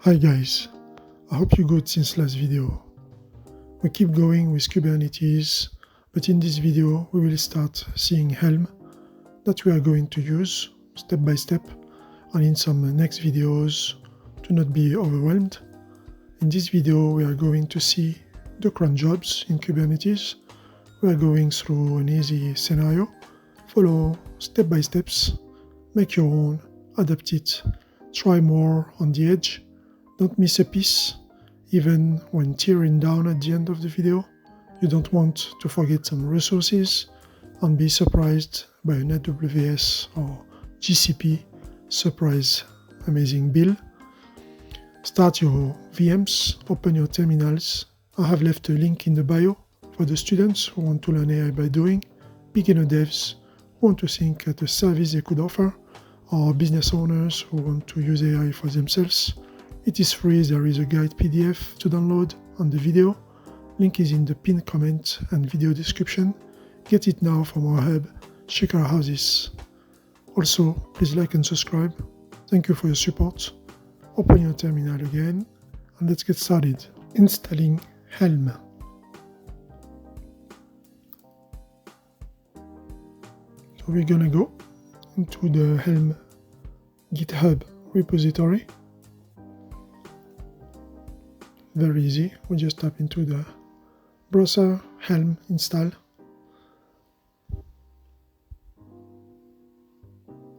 Hi guys, I hope you good since last video. We keep going with Kubernetes, but in this video we will start seeing Helm that we are going to use step by step, and in some next videos to not be overwhelmed. In this video we are going to see the Cronjobs in Kubernetes. We are going through an easy scenario, follow step by steps, make your own, adapt it, try more on the edge. Don't miss a piece, even when tearing down at the end of the video. You don't want to forget some resources and be surprised by an AWS or GCP surprise amazing build. Start your VMs, open your terminals. I have left a link in the bio for the students who want to learn AI by doing, beginner devs who want to think at the service they could offer, or business owners who want to use AI for themselves. It is free, there is a guide PDF to download on the video. Link is in the pinned comment and video description. Get it now from our hub, Shaker Houses. Also, please like and subscribe. Thank you for your support. Open your terminal again and let's get started. Installing Helm. So we're gonna go into the Helm GitHub repository. Very easy, we just tap into the browser, Helm install.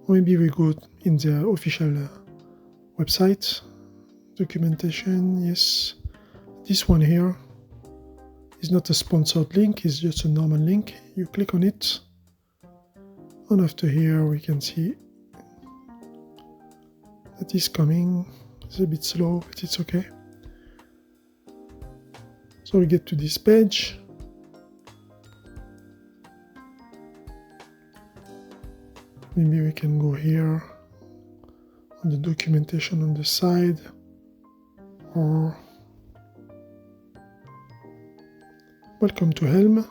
Maybe we go in the official website, documentation, yes. This one here is not a sponsored link, it's just a normal link. You click on it, and after here we can see that is coming. It's a bit slow, but it's okay. So we get to this page. Maybe we can go here on the documentation on the side, or welcome to Helm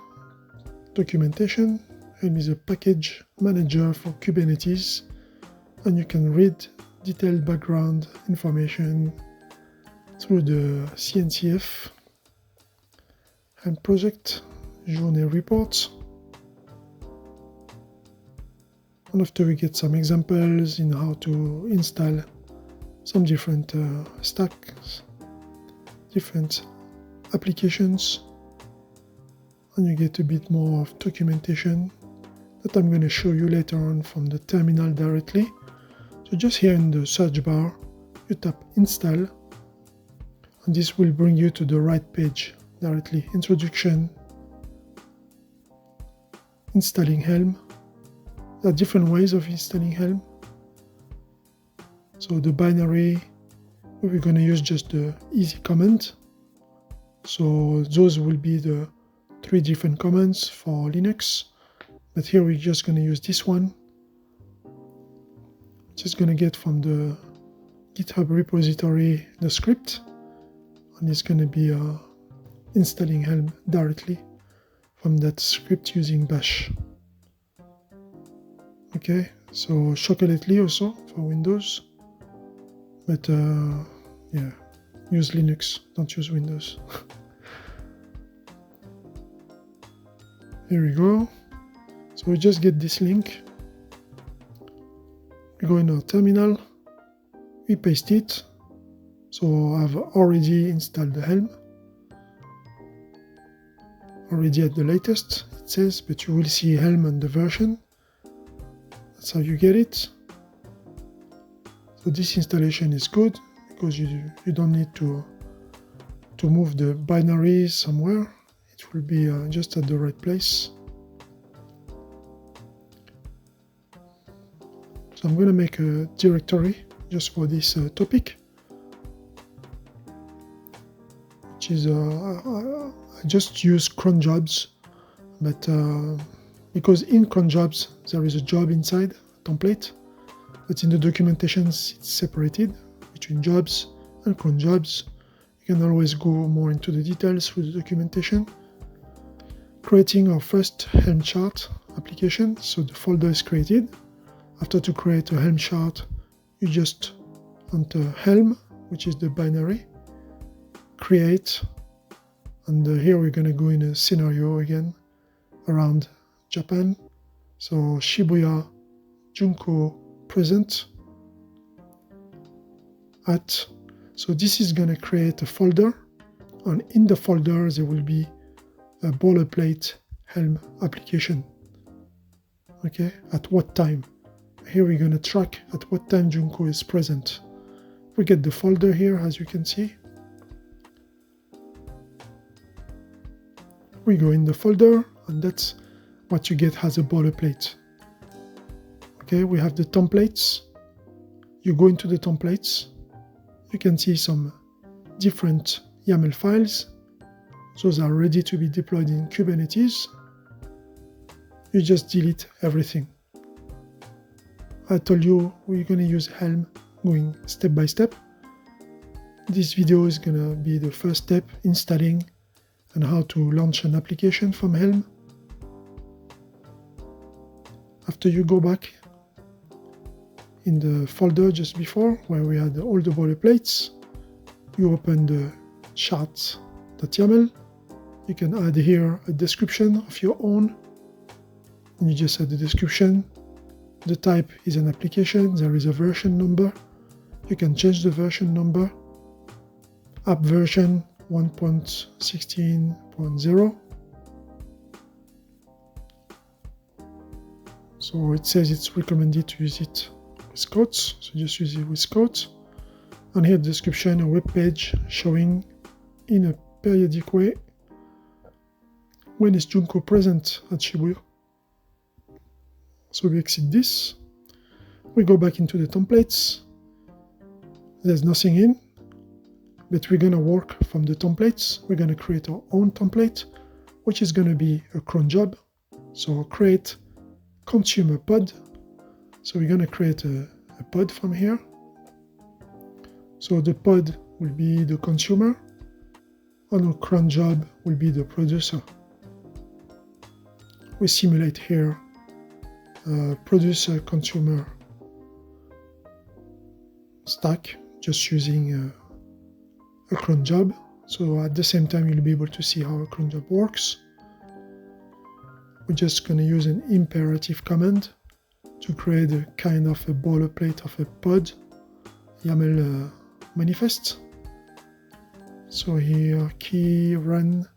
documentation. Helm is a package manager for Kubernetes, and you can read detailed background information through the CNCF and project journey reports. And after we get some examples in how to install some different stacks, different applications, and you get a bit more of documentation that I'm going to show you later on from the terminal directly. So just here in the search bar, you tap install, and this will bring you to the right page directly. Introduction, installing Helm. There are different ways of installing Helm. So the binary, we're going to use just the easy command. So those will be the 3 different commands for Linux. But here we're just going to use this one. Just going to get from the GitHub repository the script, and it's going to be installing Helm directly from that script using bash. Okay, so chocolately also for Windows, but yeah, use Linux, don't use Windows. Here we go. So we just get this link. We go in our terminal, we paste it. So I've already installed the Helm. Already at the latest, it says, but you will see Helm and the version. That's how you get it. So this installation is good because you don't need to move the binaries somewhere. It will be just at the right place. So I'm going to make a directory just for this topic, which is I just use Cronjobs, but because in Cronjobs there is a job inside a template, but in the documentations it's separated between jobs and Cronjobs. You can always go more into the details with the documentation. Creating our first Helm chart application, so the folder is created. After to create a Helm chart, you just enter Helm which is the binary, create, and here we're going to go in a scenario again around Japan. So Shibuya Junko present at. So this is going to create a folder, and in the folder there will be a boilerplate Helm application. Okay, at what time? Here we're going to track at what time Junko is present. We get the folder here, as you can see. We go in the folder, and that's what you get as a boilerplate. Okay, we have the templates. You go into the templates. You can see some different YAML files. Those are ready to be deployed in Kubernetes. You just delete everything. I told you we're going to use Helm going step by step. This video is going to be the first step, installing and how to launch an application from Helm. After you go back in the folder just before, where we had all the boilerplates, you open the charts.yaml. You can add here a description of your own. And you just add the description. The type is an application. There is a version number. You can change the version number. App version 1.16.0. So it says it's recommended to use it with quotes. So just use it with quotes. And here the description, a web page showing in a periodic way when is Junko present at Shibuya. So we exit this. We go back into the templates. There's nothing in, but we're going to work from the templates. We're going to create our own template, which is going to be a cron job. So create consumer pod. So we're going to create a pod from here. So the pod will be the consumer, and our cron job will be the producer. We simulate here producer consumer stack just using a cron job. So at the same time you'll be able to see how a cron job works. We're just going to use an imperative command to create a kind of a boilerplate of a pod YAML manifest. So here key run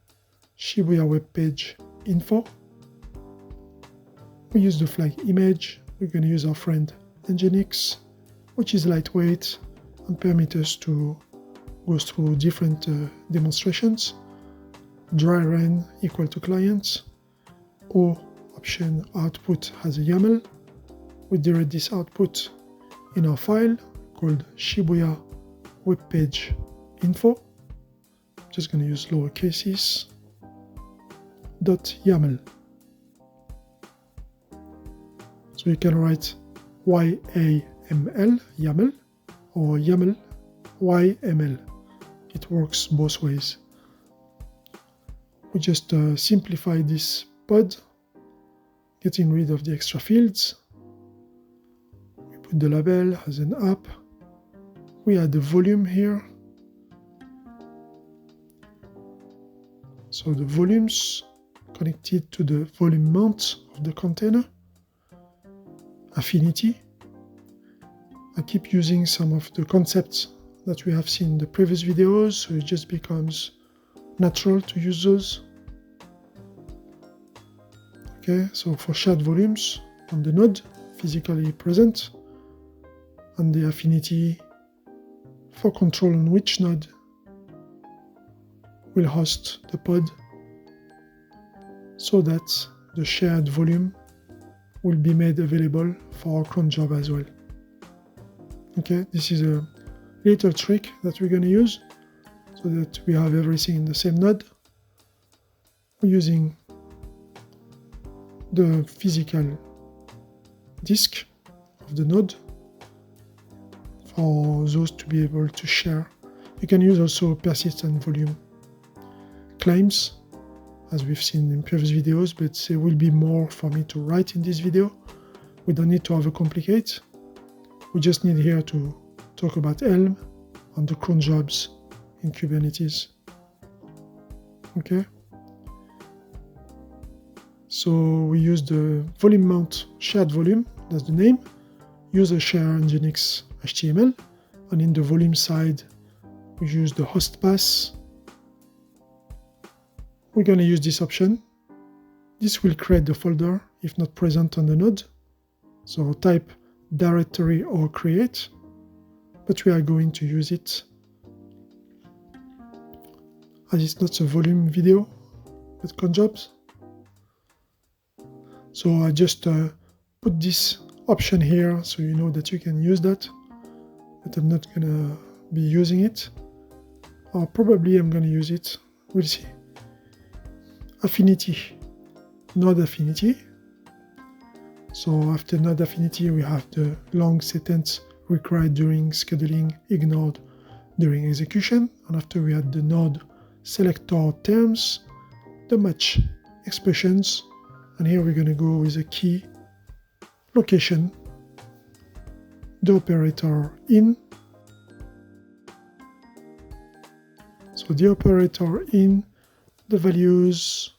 Shibuya web page info. We use the flag image. We're going to use our friend Agentic, which is lightweight and permit us to go through different demonstrations. Dry run equal to clients. O option output has a YAML. We direct this output in our file called Shibuya web page info. I'm just going to use lower cases. .yaml. So you can write YAML, YAML, or YAML, YML. It works both ways. We just simplify this pod, getting rid of the extra fields. We put the label as an app. We add the volume here. So the volumes connected to the volume mount of the container. Affinity. I keep using some of the concepts that we have seen in the previous videos, so it just becomes natural to use those. Okay, so for shared volumes on the node physically present, and the affinity for control on which node will host the pod, so that the shared volume will be made available for our cron job as well. Okay, this is a little trick that we're going to use so that we have everything in the same node. We're using the physical disk of the node for those to be able to share. You can use also persistent volume claims, as we've seen in previous videos, but there will be more for me to write in this video. We don't need to overcomplicate. We just need here to talk about Helm on the Cronjobs in Kubernetes. Okay. So we use the volume mount shared volume, that's the name, user share Nginx HTML, and in the volume side, we use the host pass. We're going to use this option. This will create the folder if not present on the node. So type directory or create, but we are going to use it as it's not a volume video with Cronjobs. So I just put this option here so you know that you can use that, but I'm not gonna be using it, or probably I'm gonna use it, we'll see. Affinity, node affinity. So after node affinity we have the long sentence required during scheduling, ignored during execution, and after we had the node selector terms, the match expressions, and here we're going to go with a key location, the operator in. So the operator in, the values,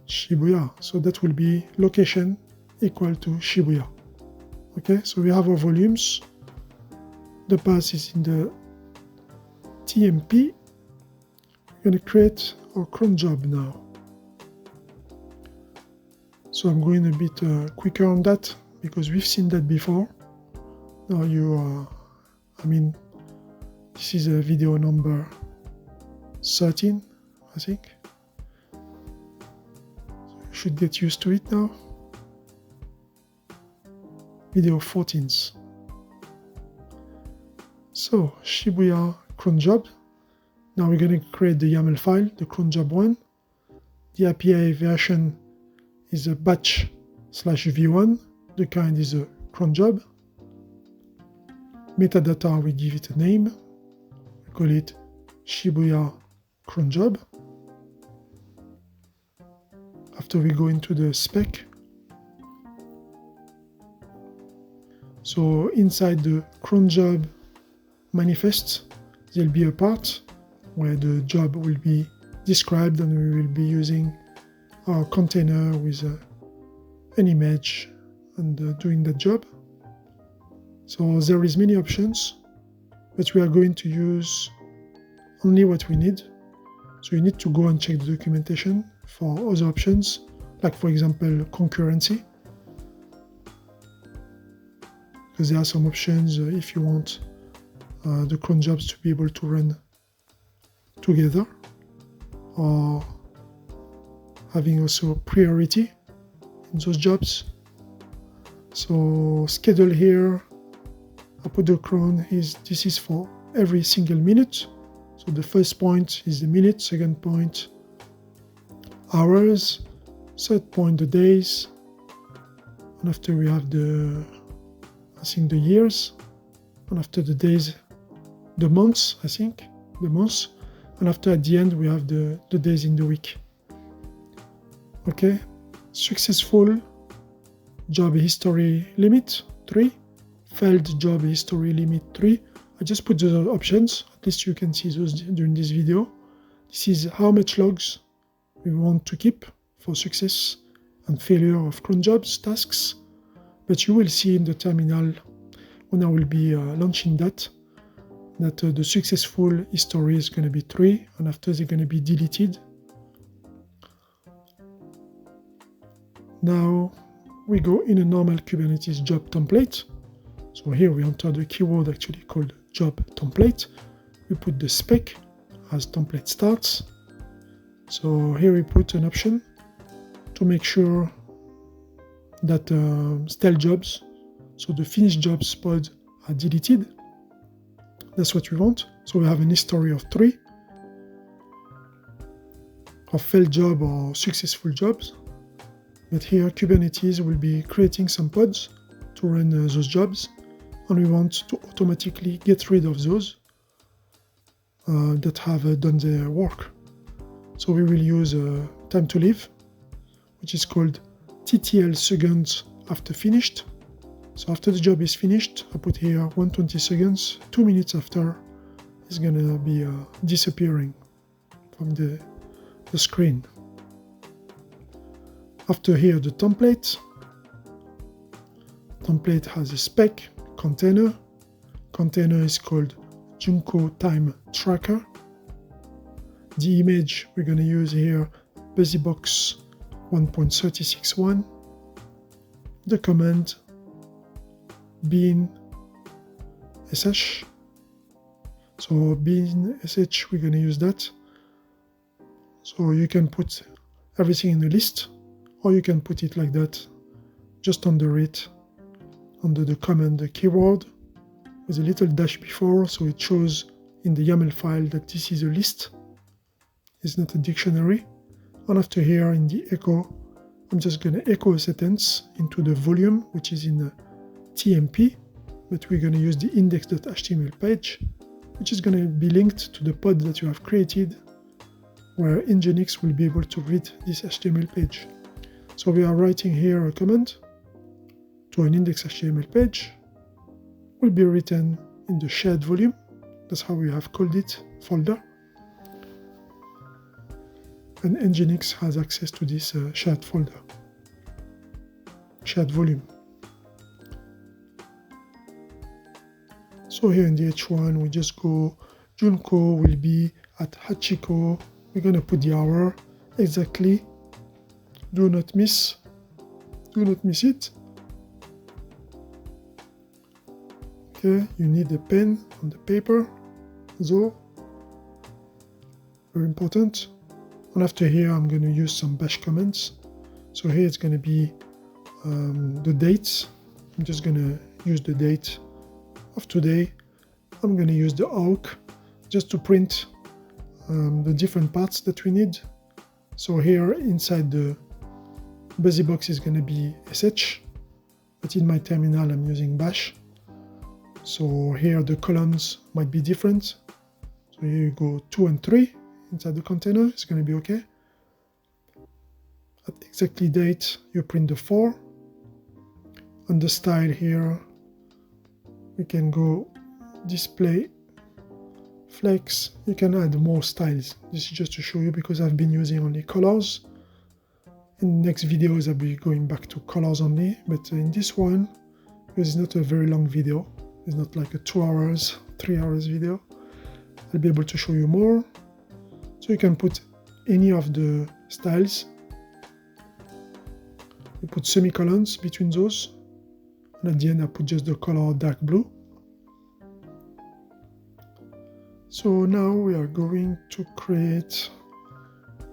Shibuya, so that will be location equal to Shibuya. Okay, so we have our volumes. The path is in the TMP. We're going to create our cron job now. So I'm going a bit quicker on that because we've seen that before. Now this is a video number 13, I think. So you should get used to it now. Video 14s. So Shibuya cron job. Now we're going to create the YAML file, the cronjob one. The API version is a batch/v1. The kind is a cron job. Metadata, we give it a name. We call it Shibuya cron job. After we go into the spec. So inside the cron job manifest, there'll be a part where the job will be described, and we will be using our container with an image and doing that job. So there is many options, but we are going to use only what we need. So you need to go and check the documentation for other options, like for example concurrency, because there are some options if you want the cron jobs to be able to run together, or having also priority in those jobs. So schedule here, I put the cron this is for every single minute. So the first point is the minute, second point hours, third point the days, and after we have the years, and after the days the months, and after at the end we have the days in the week. Okay, successful job history limit 3, failed job history limit 3. I just put those options, at least you can see those during this video. This is how much logs we want to keep for success and failure of cron jobs tasks, but you will see in the terminal when I will be launching that the successful history is going to be 3, and after they're going to be deleted. Now we go in a normal Kubernetes job template. So here we enter the keyword actually called job template. We put the spec as template starts. So here we put an option to make sure that stale jobs, so the finished jobs pod, are deleted. That's what we want. So we have an history of 3 of failed job or successful jobs. But here Kubernetes will be creating some pods to run those jobs, and we want to automatically get rid of those that have done their work. So we will use time to live, which is called TTL seconds after finished. So after the job is finished, I put here 120 seconds, 2 minutes after, it's gonna be disappearing from the screen. After here, the template has a spec container. Container is called Junko Time Tracker. The image we're going to use here, BusyBox 1.36.1. The command bin sh. So bin sh, we're going to use that. So you can put everything in the list, or you can put it like that, just under it, under the command the keyword, with a little dash before, so it shows in the YAML file that this is a list. It's not a dictionary. And after here in the echo, I'm just going to echo a sentence into the volume, which is in TMP, but we're going to use the index.html page, which is going to be linked to the pod that you have created, where Nginx will be able to read this HTML page. So we are writing here a command to an index.html page, will be written in the shared volume. That's how we have called it, folder. And Nginx has access to this shared folder, shared volume. So here in the H1, we just go, Junko will be at Hachiko. We're going to put the hour exactly. Do not miss it. Okay, you need a pen on the paper, so very important. And after here, I'm going to use some bash commands. So here it's going to be the dates. I'm just going to use the date of today. I'm going to use the awk just to print the different parts that we need. So here inside the BusyBox is going to be sh, but in my terminal I'm using bash. So here the columns might be different. So here you go 2 and 3 inside the container, it's going to be okay. At exactly date, you print the 4. On the style here, we can go display flex. You can add more styles. This is just to show you because I've been using only colors. In next videos, I'll be going back to colors only, but in this one, because it's not a very long video, it's not like a 2 hours, 3 hours video, I'll be able to show you more. So you can put any of the styles. You put semicolons between those. And at the end, I put just the color dark blue. So now we are going to create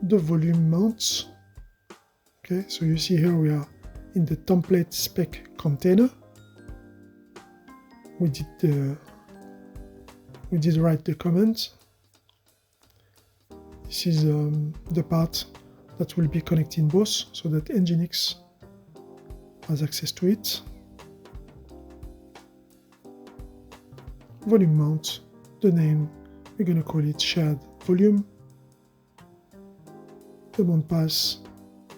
the volume mounts. Okay, so you see here we are in the template spec container. We did write the comments. This is the part that will be connecting both so that Nginx has access to it. Volume mount, the name, we're going to call it shared volume. The mount pass,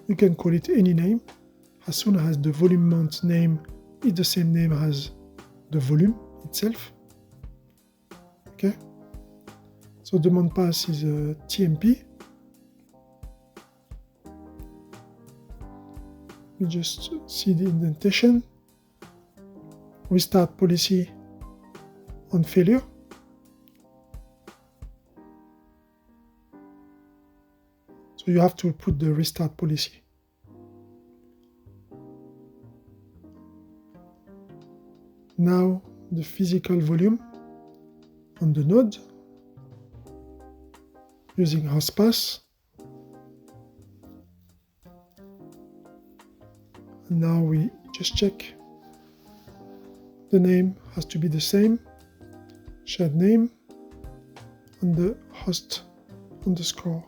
you can call it any name, as soon as the volume mount name is the same name as the volume itself. Okay. So the mount pass is a TMP. You just see the indentation. Restart policy on failure. So you have to put the restart policy. Now the physical volume on the node using hostpass. And now we just check. The name has to be the same. Shared name and the host underscore.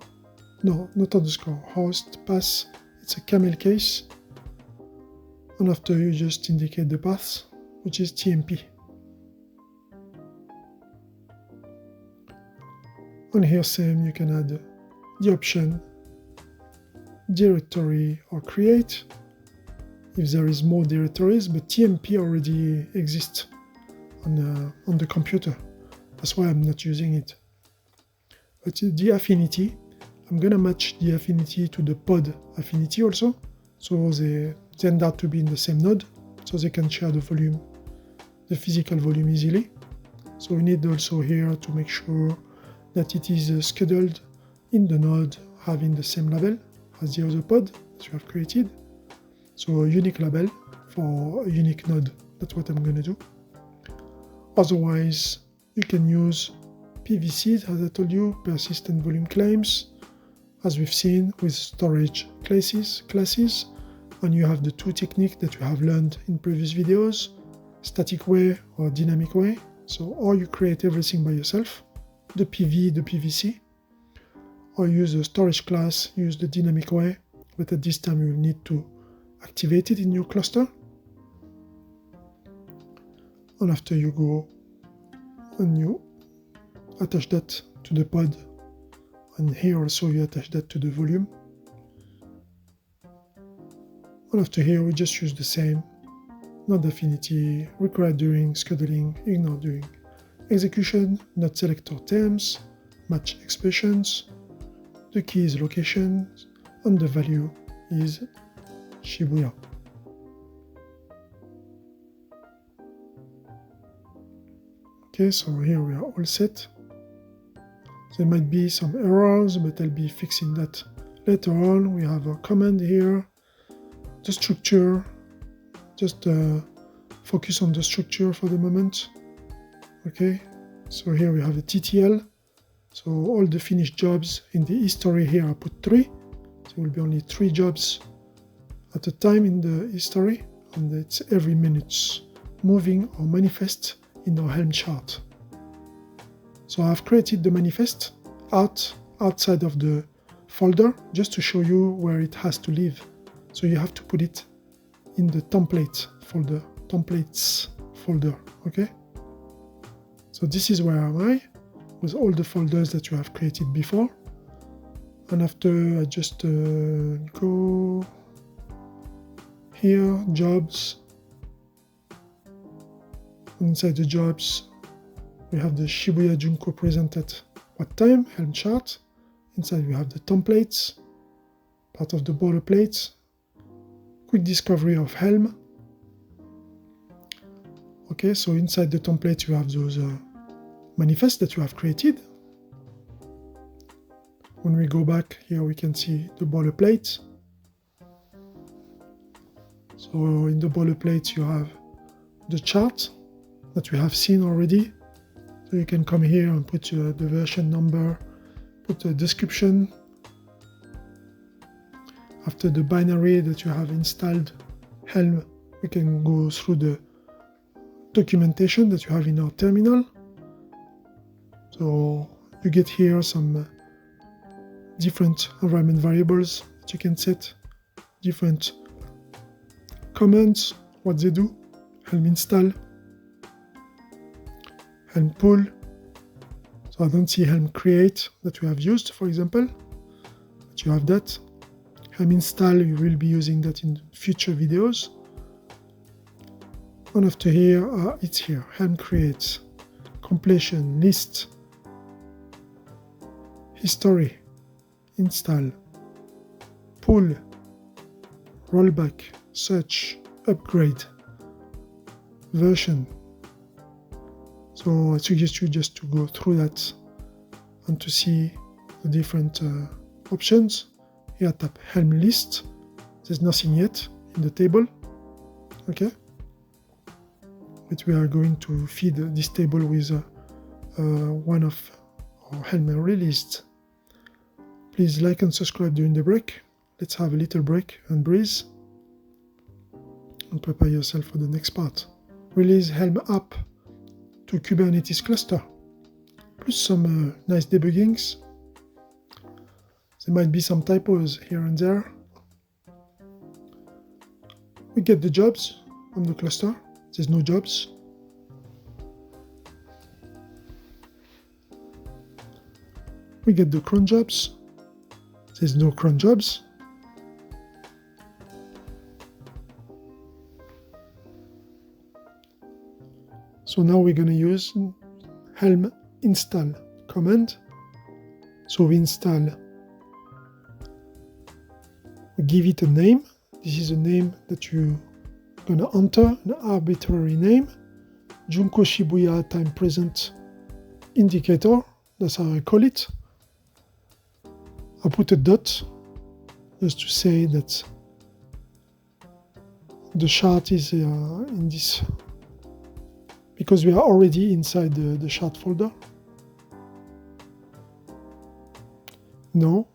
No, not underscore. Host pass. It's a camel case. And after you just indicate the path, which is TMP. And here same, you can add the option directory or create. if there is more directories, but TMP already exists on the computer. That's why I'm not using it. But the affinity, I'm gonna match the affinity to the pod affinity also, so they end up to be in the same node, so they can share the volume, the physical volume easily. So we need also here to make sure that it is scheduled in the node having the same label as the other pod that you have created. So a unique label for a unique node. That's what I'm gonna do. Otherwise, you can use PVCs, as I told you, persistent volume claims, as we've seen with storage classes, and you have the two techniques that you have learned in previous videos, static way or dynamic way. So, or you create everything by yourself, the PV, the PVC, or use a storage class, use the dynamic way, but at this time you will need to activate it in your cluster. And after you go and you attach that to the pod, and here also you attach that to the volume. And after here we just use the same node affinity, required during scheduling, ignore during execution, not selector terms, match expressions, the key is location, and the value is Shibuya. Okay, so here we are all set. There might be some errors, but I'll be fixing that later on. We have a command here, the structure, just focus on the structure for the moment. Okay, so here we have a TTL. So all the finished jobs in the history here I put 3. There will be only 3 jobs at a time in the history, and it's every minute moving or manifest in our Helm chart. So I've created the manifest outside of the folder just to show you where it has to live. So you have to put it in the templates folder, okay? So this is where am I, with all the folders that you have created before. And after I just go here, jobs. Inside the jobs, we have the Shibuya Junko present at what time, Helm chart. Inside we have the templates, part of the boilerplate, quick discovery of Helm. Okay, so inside the template you have those manifests that you have created. When we go back here, we can see the boilerplate. So in the boilerplate you have the chart that we have seen already. So you can come here and put the version number, put a description. After the binary that you have installed Helm, we can go through the documentation that you have in our terminal. So you get here some different environment variables that you can set, different commands, what they do, Helm install, Helm pull. So I don't see Helm create that we have used, for example, but you have that. Helm install, you will be using that in future videos. And after here, it's here, Helm create, completion, list, history, install, pull, rollback, search, upgrade, version. So I suggest you just to go through that and to see the different options. Here tap Helm list. There's nothing yet in the table. Okay. But we are going to feed this table with one of our Helm released. Please like and subscribe during the break. Let's have a little break and breathe. And prepare yourself for the next part. Release Helm app to Kubernetes cluster, plus some nice debuggings. There might be some typos here and there. We get the jobs on the cluster. There's no jobs. We get the Cronjobs. There's no Cronjobs. So now we're going to use Helm install command. So we install, we give it a name. This is a name that you're going to enter, an arbitrary name. Junko Shibuya time present indicator, that's how I call it. I put a dot just to say that the chart is in this, because we are already inside the chart folder. No,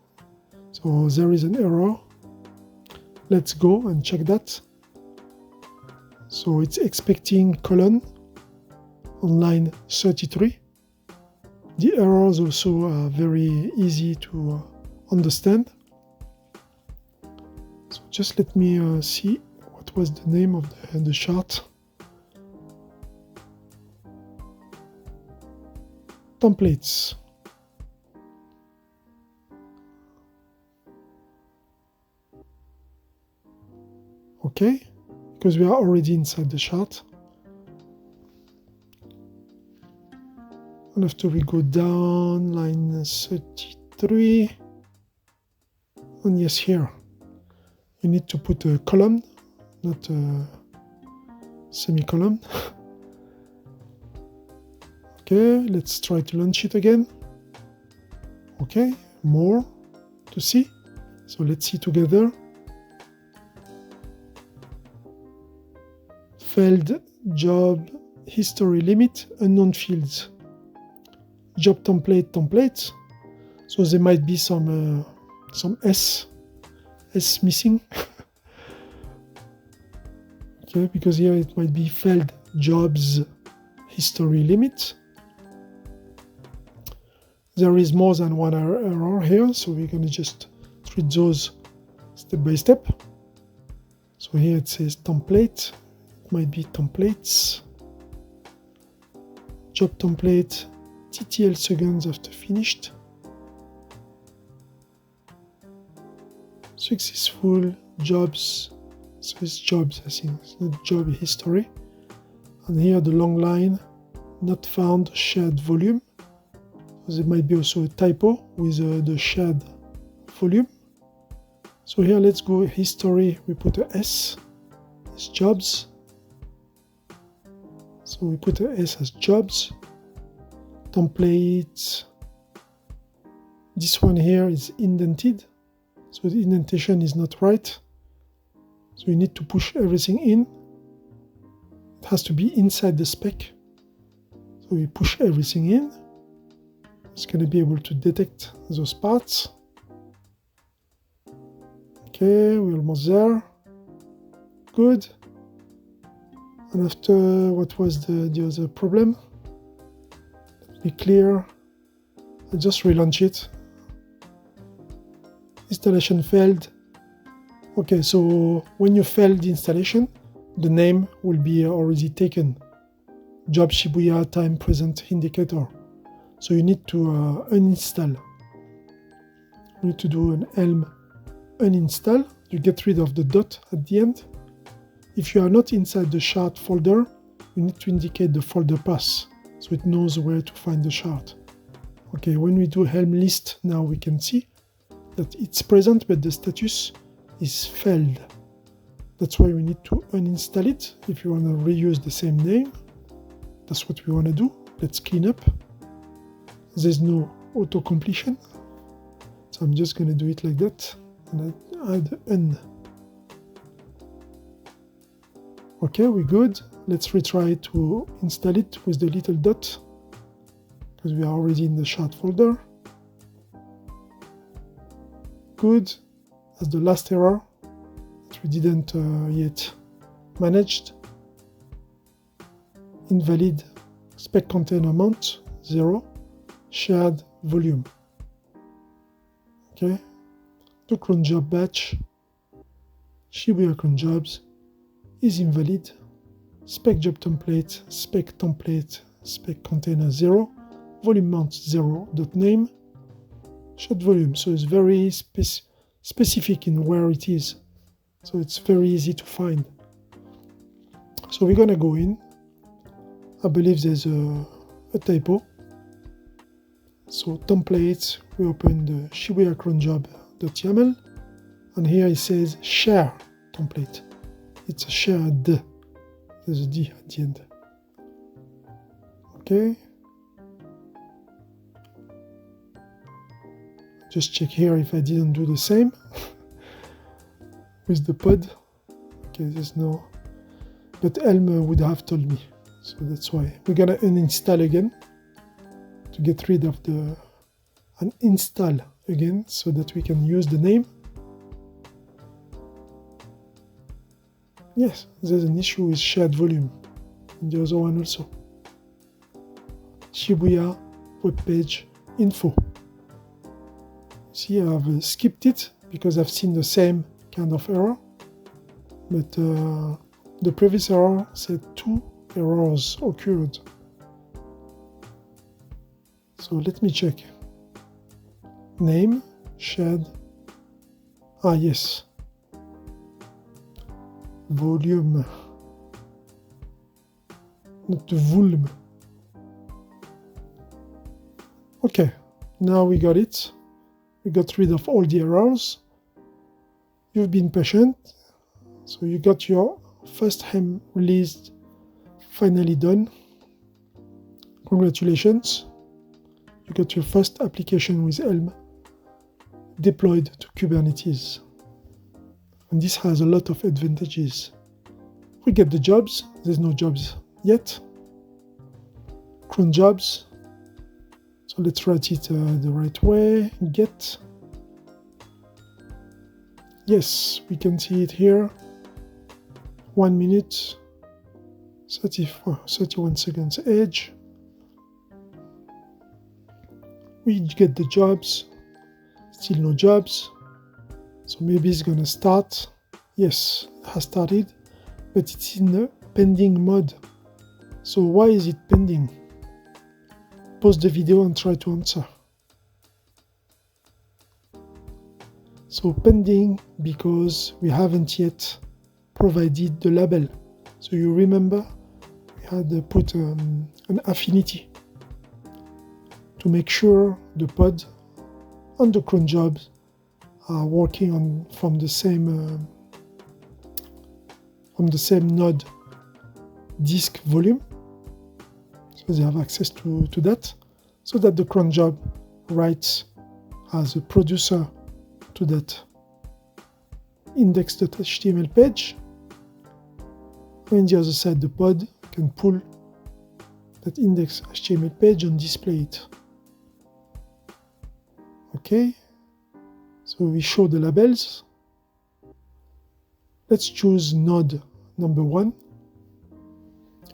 so there is an error. Let's go and check that. So it's expecting colon on line 33. The errors also are very easy to understand. So just let me see what was the name of the chart. Templates. Okay, because we are already inside the chart. And after we go down line 33, and yes, here you need to put a column, not a semicolon. Okay, let's try to launch it again. Okay, more to see. So let's see together. Failed job history limit, unknown fields. Job template. So there might be some S missing. Okay, because here it might be failed jobs history limit. There is more than one error here, so we're going to just treat those step by step. So here it says template. It might be templates. Job template, TTL seconds after finished. Successful jobs. So it's jobs, I think. It's not job history. And here the long line, not found shared volume. So there might be also a typo with the shared volume. So here let's go history, we put a S, it's jobs. So we put a S as jobs. Templates. This one here is indented. So the indentation is not right. So you need to push everything in. It has to be inside the spec. So we push everything in. It's going to be able to detect those parts. Okay, we're almost there. Good. And after, what was the other problem? Let me clear. I'll just relaunch it. Installation failed. Okay, so when you fail the installation, the name will be already taken. Job Shibuya time present indicator. So you need to uninstall. You need to do an Helm uninstall. You get rid of the dot at the end. If you are not inside the chart folder, you need to indicate the folder path so it knows where to find the chart. Okay, when we do Helm list, now we can see that it's present, but the status is failed. That's why we need to uninstall it if you want to reuse the same name. That's what we want to do. Let's clean up. There's no auto completion, so I'm just going to do it like that and add N. Okay, we're good. Let's retry to install it with the little dot because we are already in the chart folder. Good. That's the last error that we didn't yet managed. Invalid spec container amount 0. Shared volume. Okay. The Cronjob batch Shibuya Cronjobs is invalid. Spec job template, spec container 0, volume mount 0, dot name, shared volume. So it's very specific in where it is. So it's very easy to find. So we're gonna go in I believe there's a typo. So templates, we open the Shibuya cronjob.yaml, and here it says share template. It's a shared. There's a D at the end. Okay. Just check here if I didn't do the same with the pod. Okay, there's no, but Helm would have told me, so that's why we're gonna uninstall again to get rid of the and install again so that we can use the name. Yes, there's an issue with shared volume in the other one also. Shibuya webpage info. See, I've skipped it because I've seen the same kind of error, but the previous error said 2 errors occurred. So let me check. Name, shared. Ah, yes. Volume. Not volume. Okay, now we got it. We got rid of all the errors. You've been patient. So you got your first Helm released finally done. Congratulations. You got your first application with Helm deployed to Kubernetes. And this has a lot of advantages. We get the jobs. There's no jobs yet. Cronjobs. So let's write it the right way. Get. Yes, we can see it here. 1 minute, 31 seconds age. We get the jobs. Still no jobs. So maybe it's gonna start. Yes, it has started, but it's in a pending mode. So why is it pending? Pause the video and try to answer. So pending because we haven't yet provided the label. So you remember we had put an affinity to make sure the pod and the Cronjobs are working on from the same node disk volume, so they have access to that, so that the Cronjob writes as a producer to that index.html page, and on the other side the pod can pull that index.html page and display it. Okay, so we show the labels. Let's choose node number 1,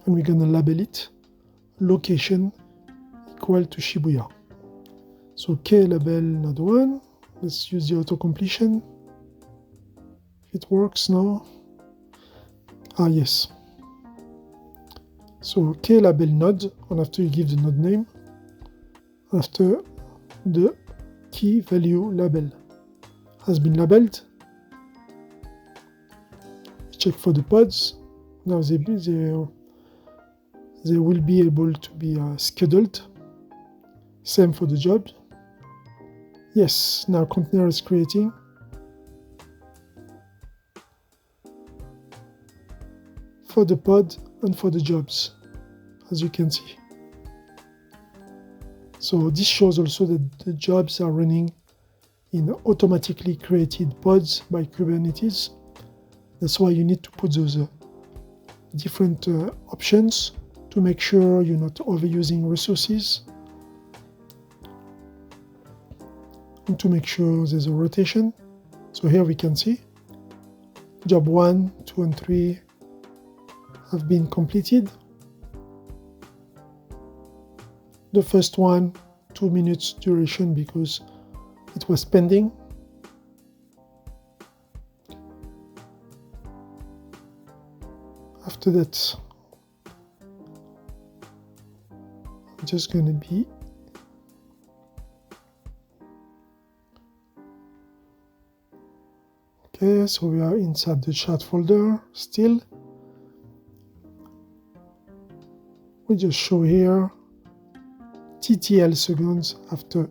and we're gonna label it location equal to Shibuya. So K label node 1. Let's use the auto completion. If it works now. Ah, yes. So K label node, and after you give the node name, after the key value label has been labeled, check for the pods. Now they will be able to be scheduled. Same for the job. Yes, now container is creating. For the pod and for the jobs, as you can see. So this shows also that the jobs are running in automatically created pods by Kubernetes. That's why you need to put those different options to make sure you're not overusing resources, and to make sure there's a rotation. So here we can see job 1, 2, and 3 have been completed. The first one, 2 minutes duration because it was pending. After that, I'm just gonna be okay, so we are inside the chat folder still. we just show here TTL seconds after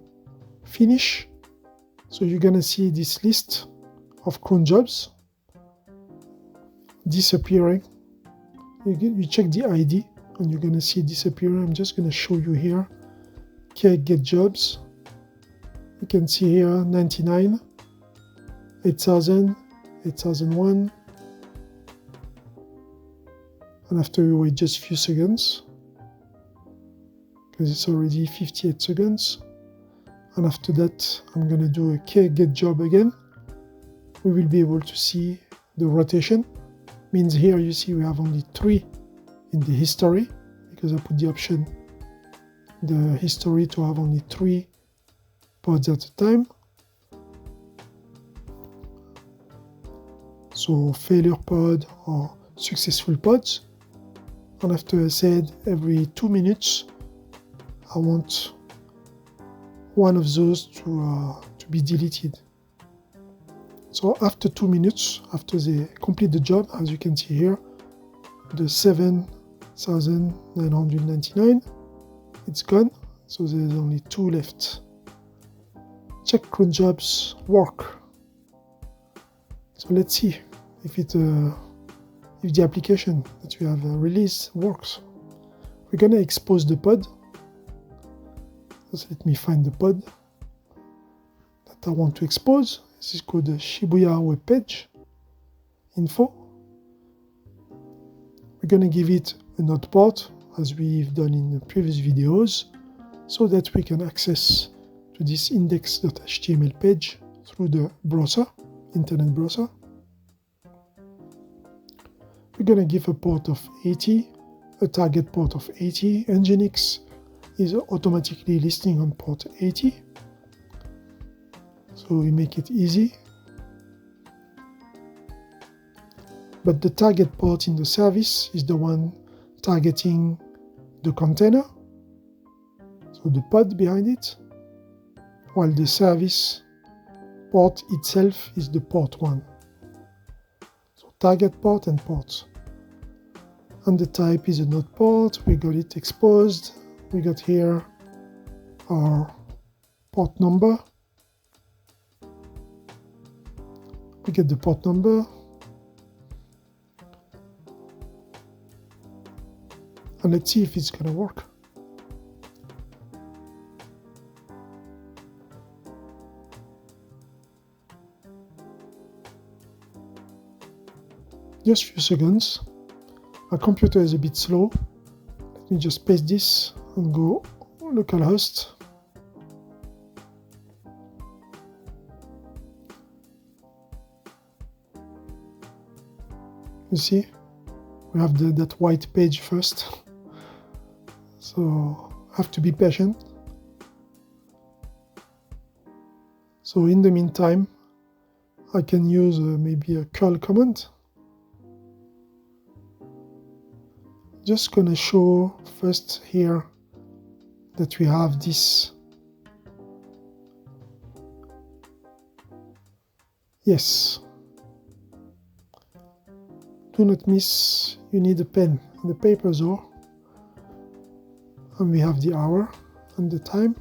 finish. So you're gonna see this list of Cronjobs disappearing. You check the ID and you're gonna see it disappearing. I'm just gonna show you here. Get jobs. You can see here 99, 8000, 8001. And after you wait just a few seconds, because it's already 58 seconds. And after that, I'm going to do a get job again. We will be able to see the rotation. Means here you see we have only 3 in the history, because I put the option, the history, to have only 3 pods at a time. So failure pod or successful pods. And after I said every 2 minutes, I want one of those to be deleted. So after 2 minutes, after they complete the job, as you can see here, the 7,999, it's gone. So there's only 2 left. Check Cronjobs work. So let's see if the application that we have released works. We're gonna expose the pod. Just let me find the pod that I want to expose. This is called the Shibuya web page info. We're gonna give it a node port, as we've done in the previous videos, so that we can access to this index.html page through the browser, internet browser. We're going to give a port of 80, a target port of 80. Nginx is automatically listing on port 80. So we make it easy. But the target port in the service is the one targeting the container, so the pod behind it, while the service port itself is the port 1. So target port and ports. And the type is a node port. We got it exposed. We got here our port number. We get the port number. And let's see if it's going to work. Just a few seconds. My computer is a bit slow. Let me just paste this and go localhost. You see, we have that white page first. So have to be patient. So in the meantime, I can use maybe a curl command. Just gonna show first here that we have this. Yes. Do not miss, you need a pen and the paper though. And we have the hour and the time.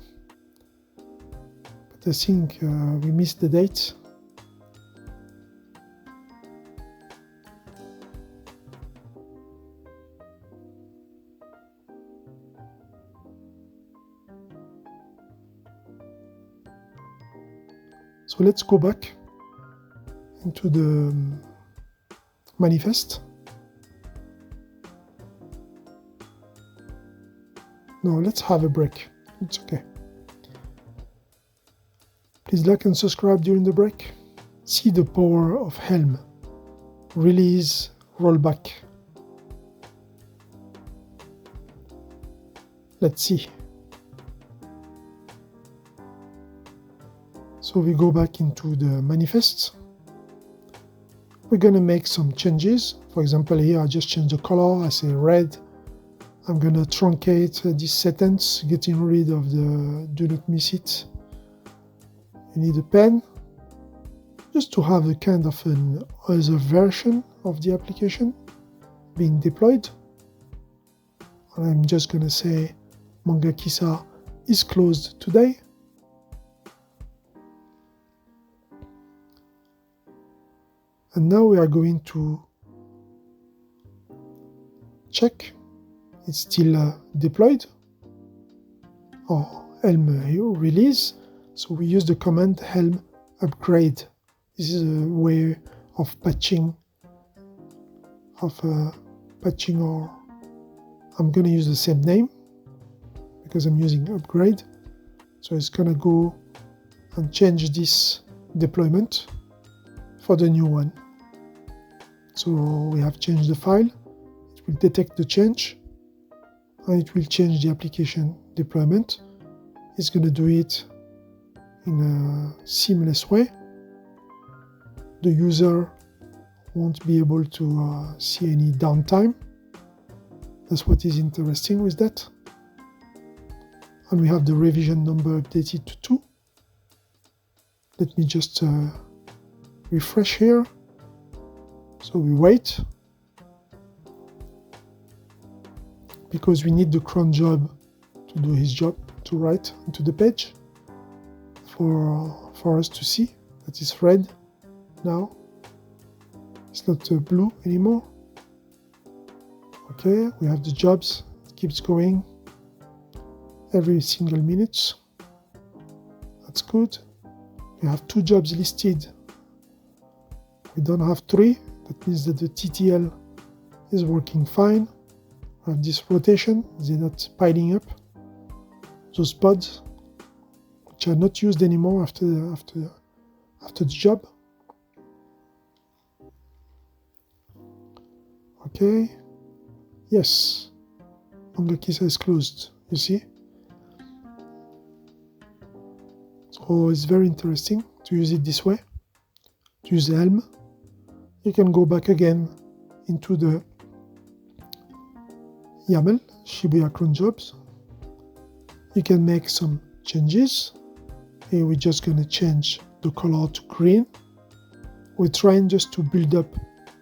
But I think we missed the date. So let's go back into the manifest. No, let's have a break. It's okay. Please like and subscribe during the break. See the power of Helm. Release, rollback. Let's see. So we go back into the manifest. We're going to make some changes. For example, here I just change the color. I say red. I'm going to truncate this sentence, getting rid of the do not miss it. You need a pen just to have a kind of an other version of the application being deployed. And I'm just going to say Mangakisa is closed today. And now we are going to check it's still deployed or Helm release. So we use the command Helm upgrade. This is a way of patching or I'm going to use the same name because I'm using upgrade. So it's going to go and change this deployment for the new one. So we have changed the file. It will detect the change and it will change the application deployment. It's going to do it in a seamless way. The user won't be able to see any downtime. That's what is interesting with that. And we have the revision number updated to 2. Let me just refresh here. So we wait because we need the cron job to do his job, to write into the page for us to see that it's red now. It's not blue anymore. Okay, we have the jobs. It keeps going every single minute. That's good. We have 2 jobs listed. We don't have 3. That means that the TTL is working fine. We have this rotation. They're not piling up. Those pods, which are not used anymore after the job. Okay. Yes. Mangakisa is closed. You see? So it's very interesting to use it this way. To use Helm. You can go back again into the YAML, Shibuya Cronjobs. You can make some changes. Here we're just going to change the color to green. We're trying just to build up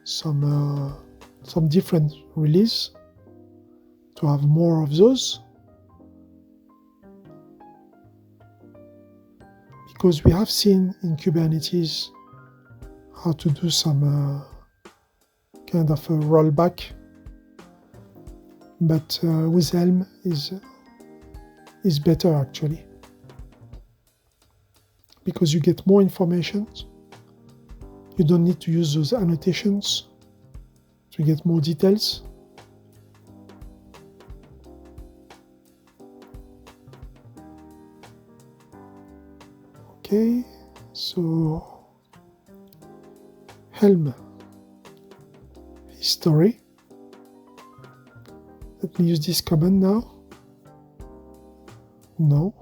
some different release to have more of those. Because we have seen in Kubernetes how to do some kind of a rollback, but with Helm is better actually, because you get more information. You don't need to use those annotations to get more details. Okay, so Helm history. Let me use this command now. No.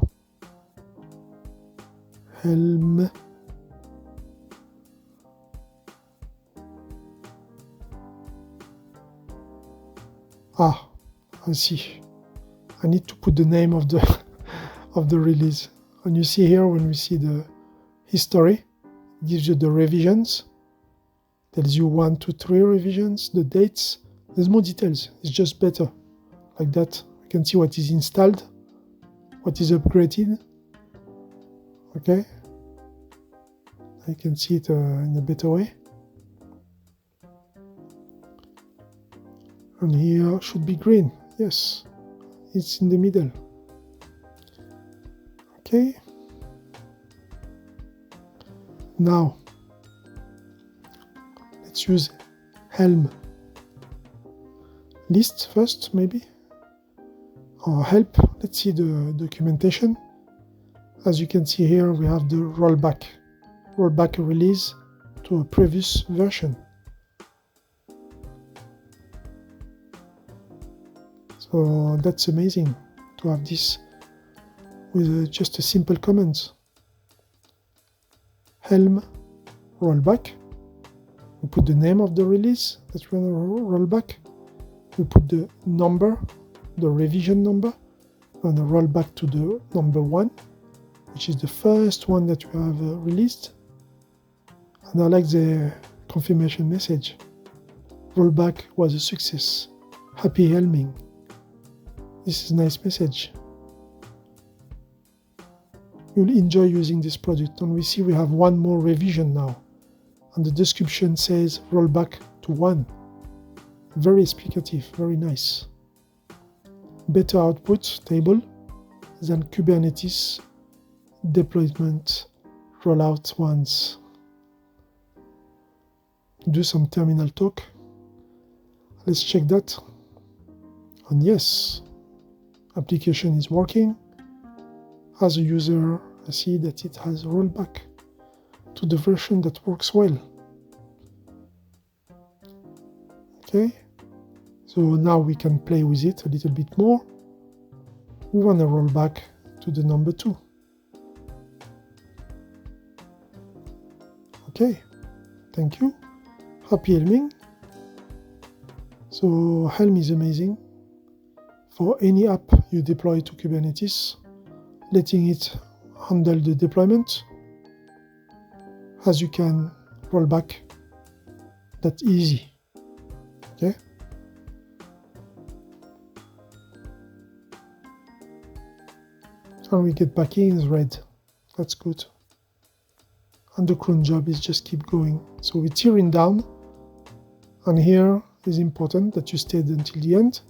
Helm. Ah, I see. I need to put the name of the of the release. And you see here, when we see the history, it gives you the revisions. Tells you 1, 2, 3 revisions, the dates. There's more details. It's just better. Like that, you can see what is installed, what is upgraded. Okay. I can see it in a better way. And here should be green. Yes, it's in the middle. Okay. Now, let's use Helm list first, maybe, or help. Let's see the documentation. As you can see here, we have the rollback release to a previous version. So that's amazing to have this with just a simple command. Helm rollback. We put the name of the release that we're going to roll back. We put the number, the revision number. We're going to roll back to the number 1, which is the first one that we have released. And I like the confirmation message. Rollback was a success. Happy helming. This is a nice message. You'll enjoy using this product. And we see we have one more revision now. And the description says rollback to 1. Very explicative, very nice. Better output table than Kubernetes deployment rollout ones. Do some terminal talk. Let's check that. And yes, application is working. As a user, I see that it has rolled back to the version that works well. Okay, so now we can play with it a little bit more. We want to roll back to the number 2. Okay, thank you. Happy Helming. So Helm is amazing for any app you deploy to Kubernetes, letting it handle the deployment, as you can roll back that easy. Okay. And we get back in red. That's good. And the cron job is just keep going. So we're tearing down. And here is important that you stayed until the end.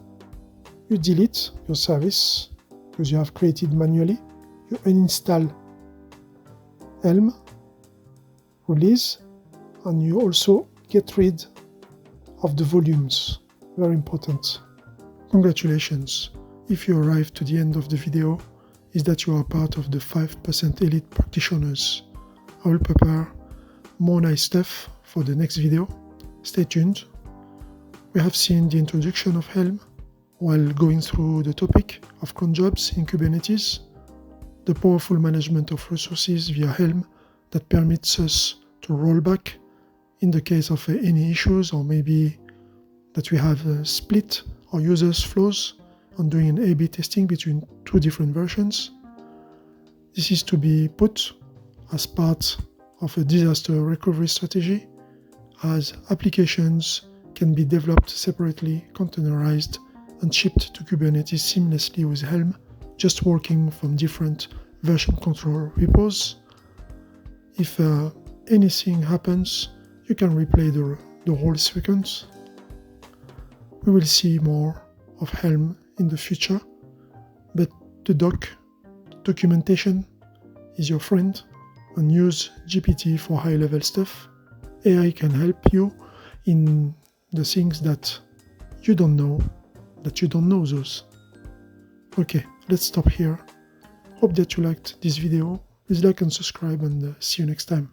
You delete your service because you have created manually. You uninstall Helm, release, and you also get rid of the volumes. Very important. Congratulations. If you arrived to the end of the video, is that you are part of the 5% elite practitioners. I will prepare more nice stuff for the next video. Stay tuned. We have seen the introduction of Helm while going through the topic of Cronjobs in Kubernetes, the powerful management of resources via Helm that permits us to roll back in the case of any issues, or maybe that we have split our users' flows on doing an A/B testing between 2 different versions. This is to be put as part of a disaster recovery strategy, as applications can be developed separately, containerized, and shipped to Kubernetes seamlessly with Helm, just working from different version control repos. If anything happens, you can replay the whole sequence. We will see more of Helm in the future, but the documentation is your friend, and use GPT for high-level stuff. AI can help you in the things that you don't know those. Okay, let's stop here. Hope that you liked this video. Please like and subscribe, and see you next time.